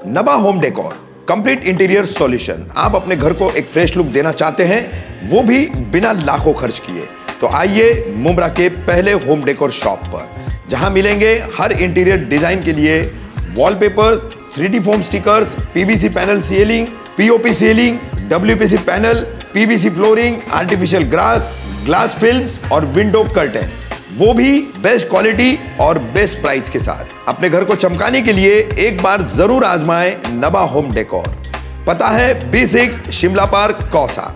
नबा home decor complete interior solution. आप अपने घर को एक फ्रेश लुक देना चाहते हैं, वो भी बिना लाखों खर्च किए, तो आइए मुंब्रा के पहले होम डेकोर शॉप पर, जहां मिलेंगे हर इंटीरियर डिजाइन के लिए wallpapers, 3D foam stickers, PVC panel ceiling, POP ceiling, WPC panel, PVC flooring, artificial grass, glass films और विंडो कर्टेन, वो भी बेस्ट क्वालिटी और बेस्ट प्राइस के साथ। अपने घर को चमकाने के लिए एक बार जरूर आजमाएं नबा होम डेकोर। पता है B6 शिमला पार्क कौसा।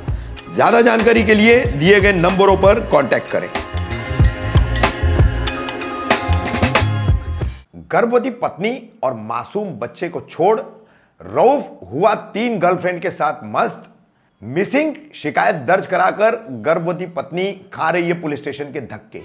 ज्यादा जानकारी के लिए दिए गए नंबरों पर कांटेक्ट करें। गर्भवती पत्नी और मासूम बच्चे को छोड़ रऊफ हुआ 3 गर्लफ्रेंड के साथ मस्त। मिसिंग शिकायत दर्ज कराकर गर्भवती पत्नी खा रही है पुलिस स्टेशन के धक्के।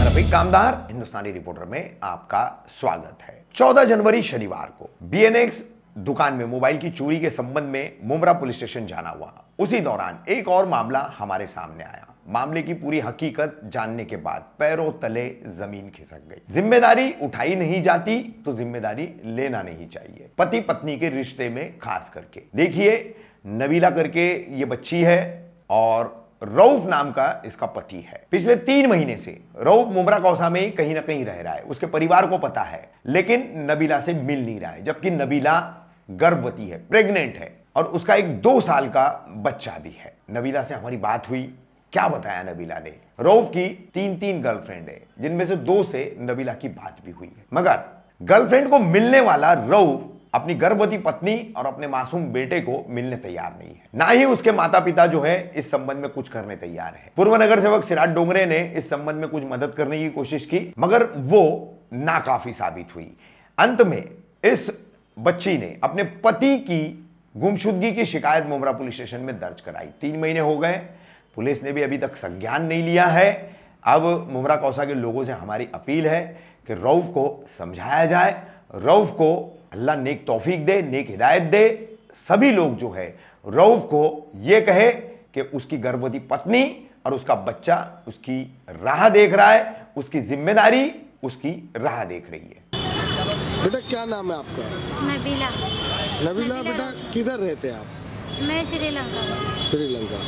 रफीक कामदार हिंदुस्तानी रिपोर्टर में आपका स्वागत है। 14 जनवरी शनिवार को BNX दुकान में मोबाइल की चोरी के संबंध में मुंब्रा पुलिस स्टेशन जाना हुआ। उसी दौरान एक और मामला हमारे सामने आया। मामले की पूरी हकीकत जानने के बाद पैरों तले जमीन खिसक गई। जिम्मेदारी उठाई नहीं जाती तो जिम्मेदारी लेना नहीं चाहिए, पति पत्नी के रिश्ते में खास करके। देखिए, नबीला करके ये बच्ची है और रऊफ नाम का इसका पति है। पिछले 3 महीने से रऊफ मुंब्रा कौसा में कहीं ना कहीं रह रहा है। उसके परिवार को पता है, लेकिन नबीला से मिल नहीं रहा है, जबकि नबीला गर्भवती है, प्रेग्नेंट है और उसका एक 2 साल का बच्चा भी है। नबीला से हमारी बात हुई। क्या बताया नबीला ने? रऊफ की 3 गर्लफ्रेंड है, जिनमें से 2 से नबीला की बात भी हुई है, मगर गर्लफ्रेंड को मिलने वाला रऊफ अपनी गर्भवती पत्नी और अपने मासूम बेटे को मिलने तैयार नहीं है। ना ही उसके माता पिता जो है इस संबंध में कुछ करने तैयार है। पूर्व नगर सेवक सिराज डोंगरे ने इस संबंध में कुछ मदद करने की कोशिश की, मगर वो नाकाफी साबित हुई। अंत में इस बच्ची ने अपने पति की गुमशुदगी की शिकायत मुंब्रा पुलिस स्टेशन में दर्ज कराई। 3 महीने हो गए, पुलिस ने भी अभी तक संज्ञान नहीं लिया है। अब मुंब्रा कौसा के लोगों से हमारी अपील है कि रऊफ को समझाया जाए, रऊफ को अल्लाह नेक तौफीक दे, नेक हिदायत दे। सभी लोग जो है रऊफ को यह कहे कि उसकी गर्भवती पत्नी और उसका बच्चा उसकी राह देख रहा है, उसकी जिम्मेदारी उसकी राह देख रही है। बेटा क्या नाम है आपका? नबीला। नबीला बेटा किधर रहते हैं आप? मैं श्रीलंका। श्रीलंका।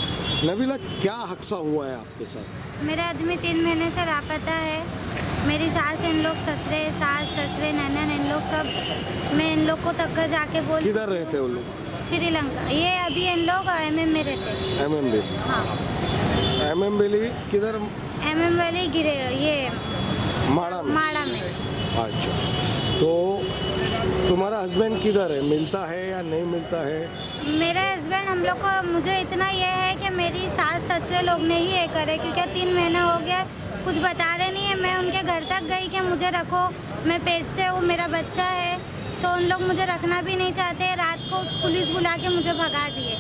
नबीला क्या हादसा हुआ है आपके साथ? मेरा आदमी 3 महीने से लापता है। मेरी सास, इन लोग ससुरे, सास ससुरे, ननन, इन लोग सब, मैं इन लोग को तक जाके बोल। किधर रहते हैं वो लोग? श्रीलंका। ये अभी इन लोग MM में रहते हैं। MM valley. हाँ। MM वैली किधर? MM वैली गिरे ये माड़ा में। माड़ा में। अच्छा, तो तुम्हारा हस्बैंड किधर है? मिलता है या नहीं मिलता है? मेरा हस्बैंड, हम लोग को, मुझे इतना ये है कि मेरी सास ससुरे लोग ने ही ये करे, क्योंकि 3 महीने हो गया, कुछ बता रहे नहीं है। मैं उनके घर तक गई कि मुझे रखो, मैं पेट से हूँ, मेरा बच्चा है, तो उन लोग मुझे रखना भी नहीं चाहते। रात को पुलिस बुला के मुझे भगा दिए।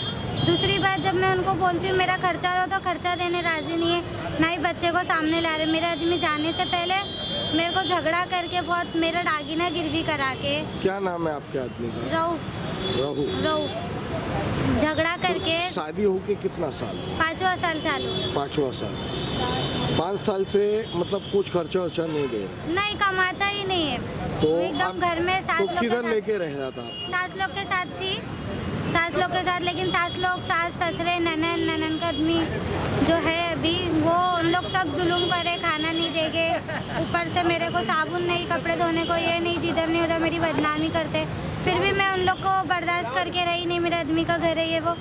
दूसरी बात, जब मैं उनको बोलती हूँ मेरा खर्चा दो, तो खर्चा देने राजी नहीं है, ना ही बच्चे को सामने ला रहे। मेरे आदमी जाने से पहले मेरे को झगड़ा करके बहुत, मेरा दागिना गिरवी करा के। क्या नाम है आपके आदमी का? रऊफ। झगड़ा करके। शादी होके कितना साल? 5वां साल चालू। 5वां साल। 5 साल से मतलब कुछ खर्चा वर्चा नहीं दे रहा? नहीं, कमाता ही नहीं है। तो एकदम घर में सास तो लोग किधर के लेके रह रहा था? सास लोग के साथ थी, सास लोग के साथ, लेकिन सास लोग, सास ससुरे, ननन का आदमी जो है अभी, वो उन लोग सब जुलूम करे, खाना नहीं देंगे, ऊपर से मेरे को साबुन नहीं, कपड़े धोने को ये नहीं, जिधर नहीं उधर मेरी बदनामी करते। फिर भी मैं उन लोग को बर्दाश्त करके रही नहीं। मेरे आदमी का घर है ये, वो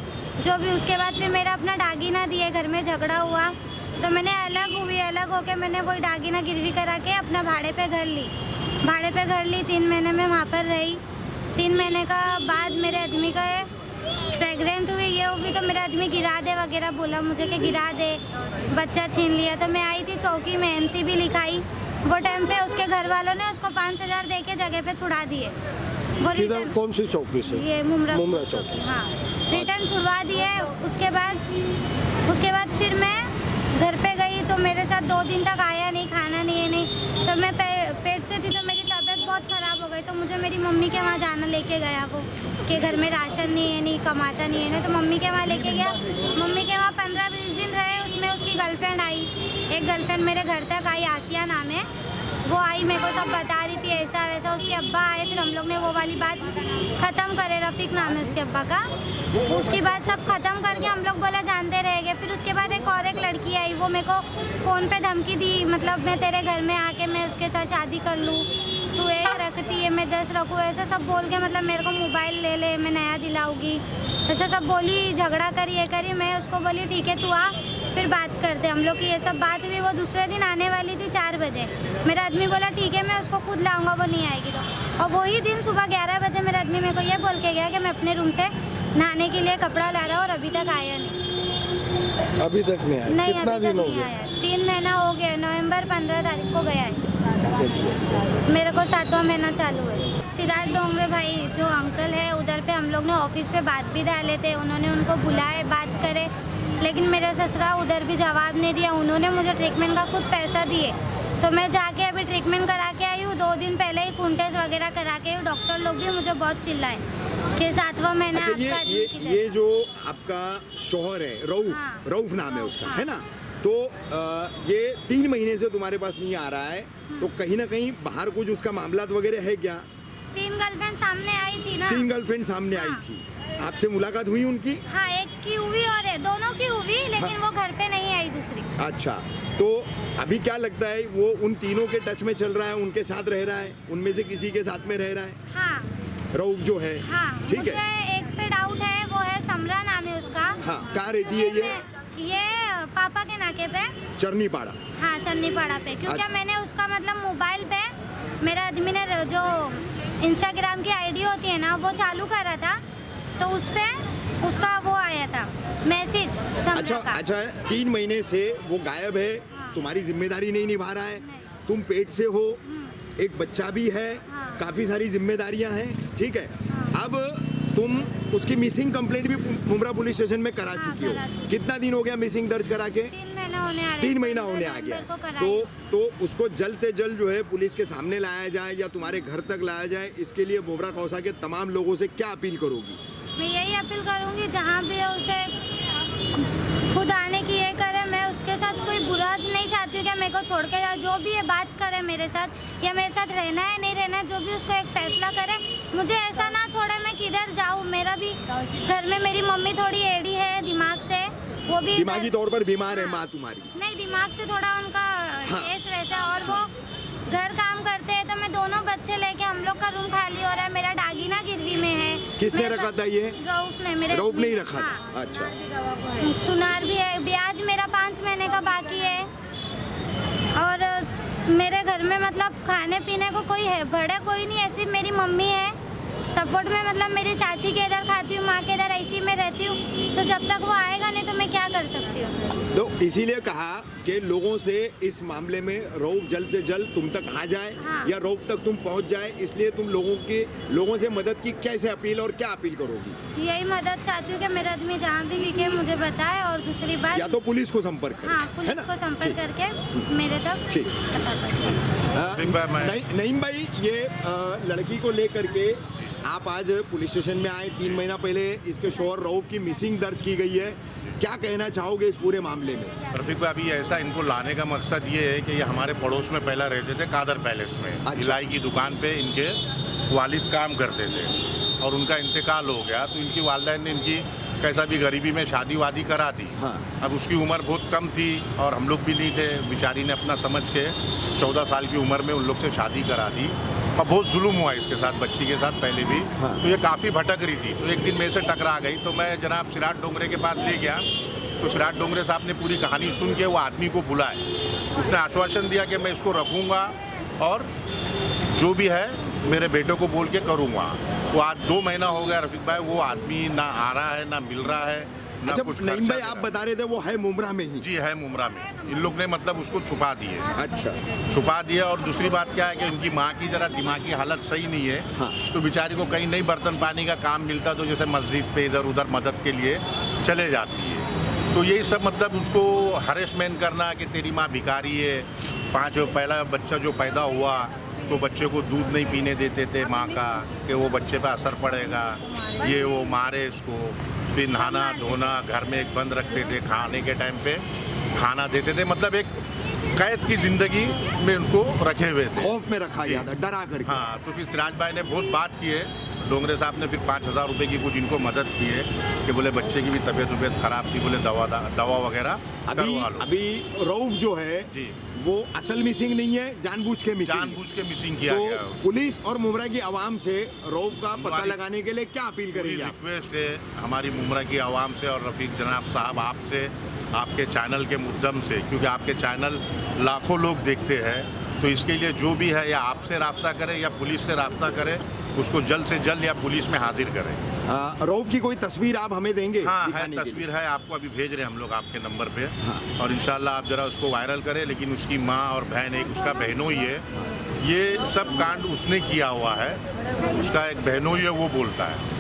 जो भी। उसके बाद फिर मेरा अपना दागिना दिए, घर में झगड़ा हुआ तो मैंने अलग होके मैंने वही दागिना गिरवी करा के अपना भाड़े पे घर ली। 3 महीने में वहाँ पर रही। 3 महीने का बाद मेरे आदमी का प्रेग्नेंट हुई, ये हुई, तो मेरा आदमी गिरा दे वगैरह बोला मुझे कि गिरा दे, बच्चा छीन लिया। तो मैं आई थी चौकी में, NC भी लिखाई। वो टाइम पे उसके घर वालों ने उसको 5000 दे के जगह पे छुड़ा दिए। वो किधर, कौन सी चौकी से? ये मुंब्रा चौकी। हाँ, रिटर्न छुड़वा दिए। उसके बाद फिर मैं घर पे गई तो मेरे साथ 2 दिन तक आया नहीं, खाना नहीं है नहीं। तो मैं पेट से थी तो मेरी तबीयत बहुत ख़राब हो गई, तो मुझे मेरी मम्मी के वहाँ जाना लेके गया वो, कि घर में राशन नहीं है, नहीं कमाता नहीं है ना, तो मम्मी के वहाँ लेके गया। मम्मी के वहाँ 15-20 दिन रहे, उसमें उसकी गर्लफ्रेंड आई, एक गर्लफ्रेंड मेरे घर तक आई, आसिया नाम है, वो आई, मेरे को सब बता रही थी ऐसा वैसा। उसके अब्बा आए, फिर हम लोग ने वो वाली बात ख़त्म करे, रफ़ीक नाम है उसके अब्बा का। उसके बाद सब ख़त्म करके हम लोग बोला जानते रहेंगे। फिर उसके बाद एक लड़की आई, वो मेरे को फ़ोन पे धमकी दी, मतलब मैं तेरे घर में आके मैं उसके साथ शादी कर लूँ, तू 1 रखती है मैं 10 रखूँ, ऐसा सब बोल के मतलब मेरे को मोबाइल ले ले, मैं नया दिलाऊँगी, ऐसा सब बोली, झगड़ा करी, ये करी। मैं उसको बोली ठीक है तू आ, फिर बात करते हम लोग की। ये सब बात हुई। वो दूसरे दिन आने वाली थी 4 बजे। मेरा आदमी बोला ठीक है मैं उसको खुद लाऊंगा, वो नहीं आएगी तो। और वही दिन सुबह 11 बजे मेरा आदमी मेरे को ये बोल के गया कि मैं अपने रूम से नहाने के लिए कपड़ा ला रहा हूँ, और अभी तक आया नहीं। अभी तक नहीं आया? नहीं, कितना अभी दिन तक हो नहीं गया? आया। 3 महीना हो गया, नवंबर 15 तारीख को गया है, मेरे को 7वां महीना चालू है। सिराज डोंगरे भाई जो अंकल है उधर पे हम लोग ने ऑफिस पे बात भी डाले थे, उन्होंने उनको बुलाए, बात करे, लेकिन मेरा ससुरा उधर भी जवाब नहीं दिया। उन्होंने मुझे ट्रीटमेंट का खुद पैसा दिए, तो मैं जाके अभी ट्रीटमेंट करा के आई हूँ। 2 दिन पहले ही खून टेस्ट वगैरह करा के आई हूँ। डॉक्टर लोग भी मुझे बहुत चिल्लाए कि 7वां महीना अच्छा, आपका ये जो आपका शौहर है रऊफ, हाँ। रऊफ नाम है उसका, हाँ। है ना? तो ये 3 महीने से तुम्हारे पास नहीं आ रहा है, तो कहीं ना कहीं बाहर कुछ उसका मामला वगैरह है क्या? 3 गर्लफ्रेंड सामने आई थी ना। 3 गर्लफ्रेंड सामने आई हाँ। थी, आपसे मुलाकात हुई उनकी? हाँ, एक की हुई और दोनों की हुई, लेकिन वो घर पे नहीं आई दूसरी। अच्छा, तो अभी क्या लगता है वो उन तीनों के टच में चल रहा है, उनके साथ रह रहा है, उनमें से किसी के साथ में रह रहा है? हाँ रऊफ जो है, हाँ, ठीक मुझे है। एक पे डाउट है, वो है समरा नाम है उसका। हाँ, कहाँ रहती है ये पापा के नाके पे, चरनी पाड़ा। हाँ चन्नीपाड़ा पे, क्योंकि अच्छा। मैंने उसका मतलब मोबाइल पे मेरा आदमी ने जो इंस्टाग्राम की आईडी होती है ना वो चालू करा था, तो उस पे उसका वो आया था मैसेज समरा अच्छा का। अच्छा, 3 महीने से वो गायब है, हाँ। तुम्हारी जिम्मेदारी नहीं निभा रहा है, नहीं। तुम पेट से हो, एक बच्चा भी है, हाँ। काफी सारी जिम्मेदारियां हैं, ठीक है। हाँ। अब तुम उसकी मिसिंग कंप्लेंट भी मुमरा पुलिस स्टेशन में करा हाँ, चुकी हो। करा चुकी। कितना दिन हो गया मिसिंग दर्ज करा के? 3 महीना होने आ रहे 3 महीना होने आ गया। नवंबर को कराई। तो उसको जल्द से जल्द जो है पुलिस के सामने लाया जाए या तुम्हारे घर तक लाया जाए, इसके लिए मुमरा कौसा के तमाम लोगों से क्या अपील करोगी? मैं यही अपील करूंगी जहाँ भी है उसे खुद आने की ये करे। मैं उसके साथ कोई बुरा नहीं चाहती हूँ कि मेरे को छोड़ के जाए, जो भी ये बात करे मेरे साथ या मेरे साथ रहना है नहीं रहना है, जो भी उसको एक फैसला करे। मुझे ऐसा ना छोड़े मैं किधर जाऊँ। मेरा भी घर में मेरी मम्मी थोड़ी एडी है दिमाग से, वो भी दिमागी तौर पर बीमार है माँ तुम्हारी? नहीं, दिमाग से थोड़ा उनका केस वैसा, और वो घर काम करते हैं, तो मैं दोनों बच्चे लेके हम लोग का रूम खाली हो रहा है। मेरा डागीना गिरवी में है। किसने मेरे रखा का- था ये? रऊफ ने, मेरे रऊफ ने ही आदमी रखा था? हाँ। अच्छा, सुनार भी है, ब्याज मेरा 5 महीने का बाकी है, और मेरे घर में मतलब खाने पीने को कोई है बड़ा कोई नहीं है, सिर्फ मेरी मम्मी है सपोर्ट में। मतलब मेरी चाची के इधर खाती हूँ, माँ के इधर ऐसी में रहती हूँ, तो जब तक वो आएगा नहीं तो मैं क्या कर सकती हूँ। तो इसीलिए कहा कि लोगों से इस मामले में रऊफ जल्द से जल्द तुम तक आ जाए, हाँ। या रऊफ तक तुम पहुंच जाए, इसलिए तुम लोगों से मदद की कैसे अपील और क्या अपील करोगी? यही मदद चाहती हूँ कि मेरा आदमी जहाँ भी दिखे मुझे बताए, और दूसरी बात या तो पुलिस को संपर्क करें, हाँ, है पुलिस ना? को संपर्क ठीक। करके मेरे तक ठीक। पता करें। नईम भाई, ये लड़की को लेकर के आप आज पुलिस स्टेशन में आए, 3 महीना पहले इसके शौहर रऊफ की मिसिंग दर्ज की गई है, क्या कहना चाहोगे इस पूरे मामले में? रफीक भाई, अभी ऐसा इनको लाने का मकसद ये है कि ये हमारे पड़ोस में पहला रहते थे, कादर पैलेस में। अच्छा। ढिलाई की दुकान पे इनके वालिद काम करते थे और उनका इंतकाल हो गया, तो इनकी वालदैन ने इनकी कैसा भी गरीबी में शादी वादी करा दी। हाँ। अब उसकी उम्र बहुत कम थी और हम लोग भी नहीं थे, बेचारी ने अपना समझ के 14 साल की उम्र में उन लोग से शादी करा दी, और बहुत जुल्म हुआ इसके साथ, बच्ची के साथ पहले भी। हाँ। तो ये काफ़ी भटक रही थी, तो एक दिन मेरे से टकरा गई, तो मैं जनाब सिराज डोंगरे के पास ले गया, तो सिराज डोंगरे साहब ने पूरी कहानी सुन के वो आदमी को बुलाए। उसने आश्वासन दिया कि मैं इसको रखूँगा और जो भी है मेरे बेटे को बोल के करूँगा। वो आज 2 महीना हो गया रफीक भाई, वो आदमी ना आ रहा है ना मिल रहा है ना अच्छा, कुछ नईम खर्चा भाई दे आप रहा बता रहे थे वो है मुमरा में ही? जी है मुमरा में। इन लोग ने मतलब उसको छुपा दिए, अच्छा, छुपा दिया। और दूसरी बात क्या है कि उनकी माँ की ज़रा दिमागी हालत सही नहीं है। हाँ। तो बेचारी को कहीं नहीं बर्तन पानी का काम मिलता, तो जैसे मस्जिद पे इधर उधर मदद के लिए चले जाती है। तो यही सब मतलब उसको हरेसमेंट करना कि तेरी माँ भिखारी है। पहला बच्चा जो पैदा हुआ तो बच्चे को दूध नहीं पीने देते थे माँ का, कि वो बच्चे पे असर पड़ेगा, ये वो मारे इसको। फिर नहाना धोना घर में एक बंद रखते थे, खाने के टाइम पे खाना देते थे, मतलब एक कैद की जिंदगी में उसको रखे हुए थे, खौफ में रखा गया था, डरा करके। हाँ, तो फिर सिराज भाई ने बहुत बात की है, डोंगरे साहब ने फिर 5,000 रुपये की कुछ इनको मदद की है कि बोले बच्चे की भी तबीयत खराब थी, बोले दवा वगैरह करवा लो। अभी रऊफ जो है जी, वो असल मिसिंग नहीं है, जानबूझ के मिसिंग किया तो गया है उसको। पुलिस और मुमरा की आवाम से रऊफ का पता हमारी- लगाने के लिए क्या अपील करेंगे आप? रिक्वेस्ट है हमारी मुमरा की आवाम से और रफ़ीक जनाब साहब आपसे, आपके चैनल के मुद्दम से, क्योंकि आपके चैनल लाखों लोग देखते हैं, तो इसके लिए जो भी है या आपसे राब्ता करें या पुलिस से राब्ता करें, उसको जल्द से जल्द या पुलिस में हाजिर करें। रऊफ की कोई तस्वीर आप हमें देंगे? हाँ है, दिखाने के लिए? तस्वीर है, आपको अभी भेज रहे हैं हम लोग आपके नंबर पे। और इंशाल्लाह आप ज़रा उसको वायरल करें। लेकिन उसकी माँ और बहन, एक उसका बहनोई है, ये सब कांड उसने किया हुआ है, उसका एक बहनोई है, वो बोलता है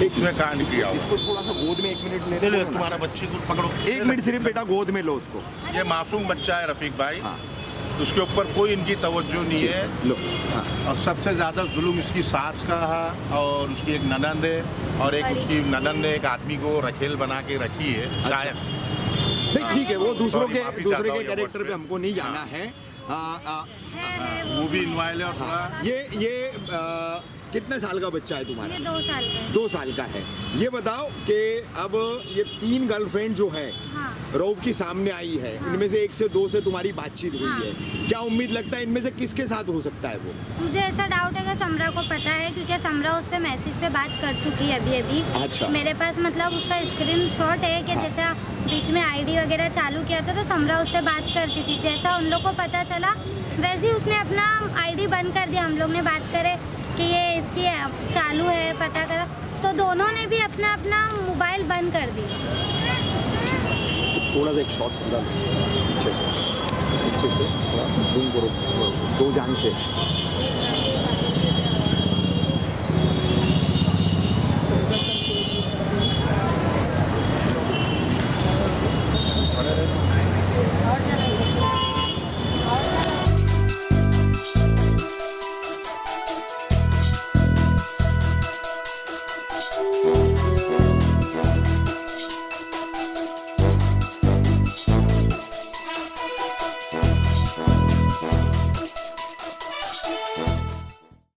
उसने कांड किया हुआ। इसको थोड़ा सा गोद में 1 मिनट ले चलो, लो। तुम्हारा बच्ची को पकड़ो, 1 मिनट सिर्फ बेटा गोद में लो उसको। ये मासूम बच्चा है रफ़ीक भाई, हाँ। उसके ऊपर कोई इनकी तवज्जो नहीं है। लो हाँ। और सबसे ज़्यादा जुल्म इसकी सास का है, और उसकी एक ननंद है, और एक उसकी ननंद ने एक आदमी को रखेल बना के रखी है शायद। नहीं ठीक है, वो दूसरों Sorry, माफी के चाहता हूँ ये कैरेक्टर वर्ड पे पे। हमको नहीं जाना है। वो भी इन्वाइल है और थोड़ा ये कितने साल का बच्चा है तुम्हारा? ये 2 साल का है। 2 साल का है। ये बताओ कि अब ये 3 गर्लफ्रेंड जो है हाँ। रऊफ की सामने आई है, इनमें से 1 से 2 से तुम्हारी बातचीत हुई है, क्या उम्मीद लगता है इनमें से किसके साथ हो सकता है वो? मुझे ऐसा डाउट है कि समरा को पता है, क्योंकि समरा उस पर मैसेज पे बात कर चुकी है अभी। अच्छा। मेरे पास मतलब उसका स्क्रीनशॉट है कि जैसा बीच में आईडी वगैरह चालू किया था तो समरा उससे बात करती थी। जैसा उन लोग को पता चला वैसे ही उसने अपना आईडी बंद कर दिया। हम लोग ने बात करे कि ये इसकी चालू है, पता करा, तो दोनों ने भी अपना अपना मोबाइल बंद कर दिया। थोड़ा सा एक शॉट पूरा पीछे से थोड़ा जूम करो, 2 जान से